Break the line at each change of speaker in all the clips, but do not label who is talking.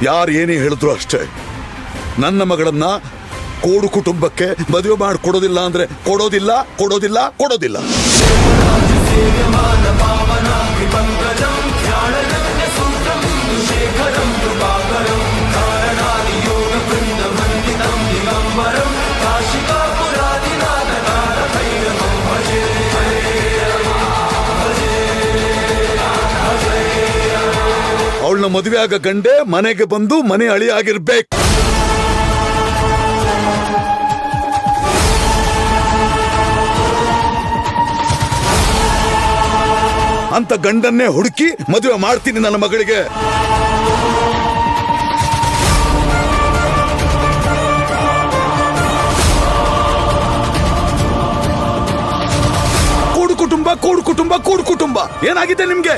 ಯಾರು ಏನೇ ಹೇಳಿದ್ರು ಅಷ್ಟೇ. ನನ್ನ ಮಗಳನ್ನ ಕೋಡು ಕುಟುಂಬಕ್ಕೆ ಮದುವೆ ಮಾಡಿ ಕೊಡೋದಿಲ್ಲ ಅಂದ್ರೆ ಕೊಡೋದಿಲ್ಲ ಕೊಡೋದಿಲ್ಲ ಕೊಡೋದಿಲ್ಲ. ಅವಳನ್ನ ಮದುವೆ ಆಗ ಗಂಡೆ ಮನೆಗೆ ಬಂದು ಮನೆ ಅಳಿಯಾಗಿರ್ಬೇಕು. ಅಂತ ಗಂಡನ್ನೇ ಹುಡುಕಿ ಮದುವೆ ಮಾಡ್ತೀನಿ ನನ್ನ ಮಗಳಿಗೆ. ಕೂಡು ಕುಟುಂಬ ಕೂಡು ಕುಟುಂಬ ಕೂಡು ಕುಟುಂಬ ಏನಾಗಿದೆ ನಿಮ್ಗೆ?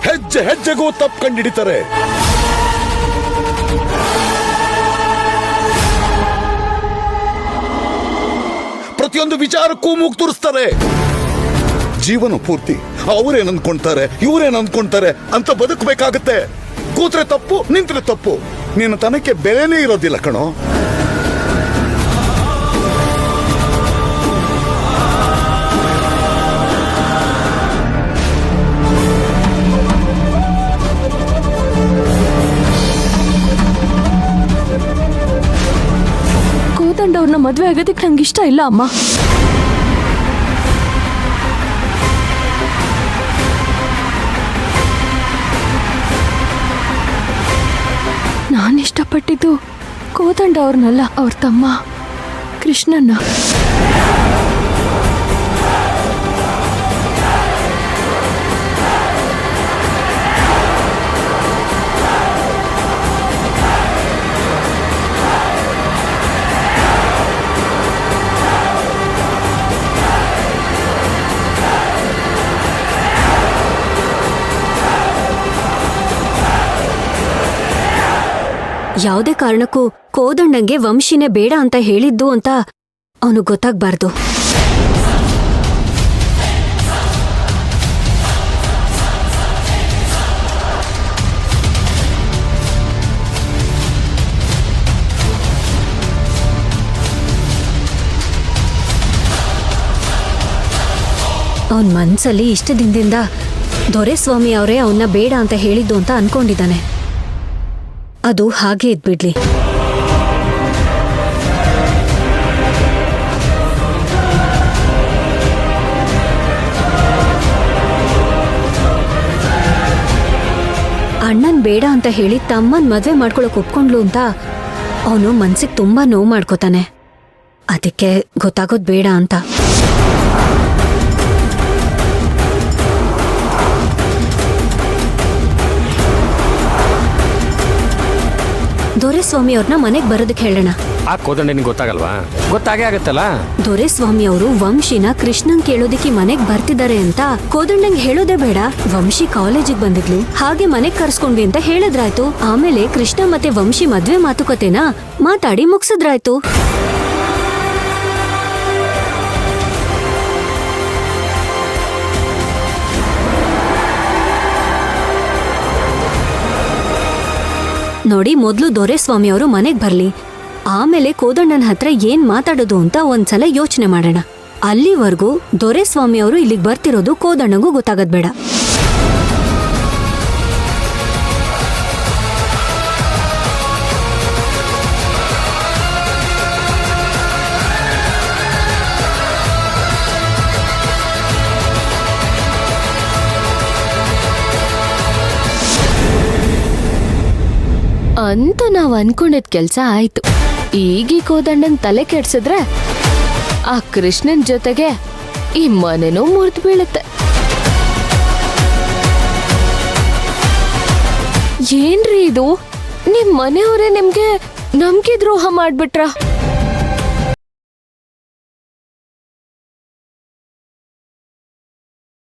ಹೆಜ್ಜೆ ಹೆಜ್ಜೆಗೂ ತಪ್ಪು ಕಂಡಿಡಿತಾರೆ. ಪ್ರತಿಯೊಂದು ವಿಚಾರಕ್ಕೂ ಮೂಗು ತೋರಿಸ್ತಾರೆ. ಜೀವನ ಪೂರ್ತಿ ಅವರೇನ್ ಅಂದ್ಕೊಂತಾರೆ ಇವರೇನ್ ಅಂದ್ಕೊಂತಾರೆ ಅಂತ ಬದುಕಬೇಕಾಗತ್ತೆ. ಕೂತ್ರೆ ತಪ್ಪು ನಿಂತ್ರೆ ತಪ್ಪು. ನಿನ್ನ ತನಕ್ಕೆ ಬೆಲೆನೇ ಇರೋದಿಲ್ಲ ಕಣೋ.
ಅವ್ರನ್ನ ಮದ್ವೆ ಆಗೋದಕ್ಕೆ ನಂಗೆ ಇಷ್ಟ ಇಲ್ಲ ಅಮ್ಮ. ನಾನು ಇಷ್ಟಪಟ್ಟಿದ್ದು ಕೋದಂಡ ಅವ್ರನ್ನಲ್ಲ, ಅವ್ರ ತಮ್ಮ ಕೃಷ್ಣನ್ನ.
ಯಾವುದೇ ಕಾರಣಕ್ಕೂ ಕೋದಂಡಂಗೆ ವಂಶಿನೇ ಬೇಡ ಅಂತ ಹೇಳಿದ್ದು ಅಂತ ಅವನು ಗೊತ್ತಾಗ್ಬಾರ್ದು. ಅವನ್ ಮನ್ಸಲ್ಲಿ ಇಷ್ಟ ದಿನದಿಂದ ದೊರೆಸ್ವಾಮಿ ಅವರೇ ಅವನ್ನ ಬೇಡ ಅಂತ ಹೇಳಿದ್ದು ಅಂತ ಅನ್ಕೊಂಡಿದ್ದಾನೆ. ಅದು ಹಾಗೆ ಇದ್ಬಿಡ್ಲಿ. ಅಣ್ಣನ್ ಬೇಡ ಅಂತ ಹೇಳಿ ತಮ್ಮನ್ ಮದ್ವೆ ಮಾಡ್ಕೊಳಕ್ ಒಪ್ಕೊಂಡ್ಲು ಅಂತ ಅವನು ಮನ್ಸಿಗೆ ತುಂಬಾ ನೋವು ಮಾಡ್ಕೋತಾನೆ. ಅದಕ್ಕೆ ಗೊತ್ತಾಗೋದ್ ಬೇಡ ಅಂತ. ದೊರೆಸ್ವಾಮಿ ಅವ್ರನ್ನ ಮನೆಗ್ ಬರೋದಕ್ಕೆ ಹೇಳೋಣ.
ಆ ಕೋದಂಡನಿಗೆ ಗೊತ್ತಾಗಲ್ವಾ? ಗೊತ್ತಾಗೇ ಆಗತ್ತಲ್ಲ.
ದೊರೆಸ್ವಾಮಿ ಅವರು ವಂಶಿನ ಕೃಷ್ಣನ್ ಕೇಳೋದಕ್ಕೆ ಮನೆಗ್ ಬರ್ತಿದ್ದಾರೆ ಅಂತ ಕೋದಂಡಂಗ್ ಹೇಳೋದೇ ಬೇಡ. ವಂಶಿ ಕಾಲೇಜಿಗೆ ಬಂದಿದ್ಲು, ಹಾಗೆ ಮನೆಗ್ ಕರ್ಸ್ಕೊಂಡ್ವಿ ಅಂತ ಹೇಳಿದ್ರಾಯ್ತು. ಆಮೇಲೆ ಕೃಷ್ಣ ಮತ್ತೆ ವಂಶಿ ಮದ್ವೆ ಮಾತುಕತೆನ ಮಾತಾಡಿ ಮುಗ್ಸಿದ್ರಾಯ್ತು. ನೋಡಿ, ಮೊದ್ಲು ದೊರೆಸ್ವಾಮಿ ಅವರು ಮನೆಗ್ ಬರ್ಲಿ, ಆಮೇಲೆ ಕೋದಂಡನ ಹತ್ರ ಏನ್ ಮಾತಾಡೋದು ಅಂತ ಒಂದ್ಸಲ ಯೋಚನೆ ಮಾಡೋಣ. ಅಲ್ಲಿವರೆಗೂ ದೊರೆಸ್ವಾಮಿ ಅವರು ಇಲ್ಲಿಗೆ ಬರ್ತಿರೋದು ಕೋದಂಡಂಗೂ ಗೊತ್ತಾಗದ್ ಬೇಡ.
ಅಂತ ನಾವ್ ಅನ್ಕೊಂಡಿದ್ ಕೆಲ್ಸ ಆಯ್ತು. ಈಗ ಕೋದಂಡನ್ ತಲೆ ಕೆಡ್ಸಿದ್ರೆ ಆ ಕೃಷ್ಣನ್ ಜೊತೆಗೆ ಈ ಮನೆನೂ ಮುರಿದು ಬೀಳುತ್ತೆ. ಏನ್ರಿ ಇದು? ನಿಮ್ ಮನೆಯವರೇ ನಿಮ್ಗೆ ನಂಬಿಕೆ ದ್ರೋಹ ಮಾಡ್ಬಿಟ್ರ?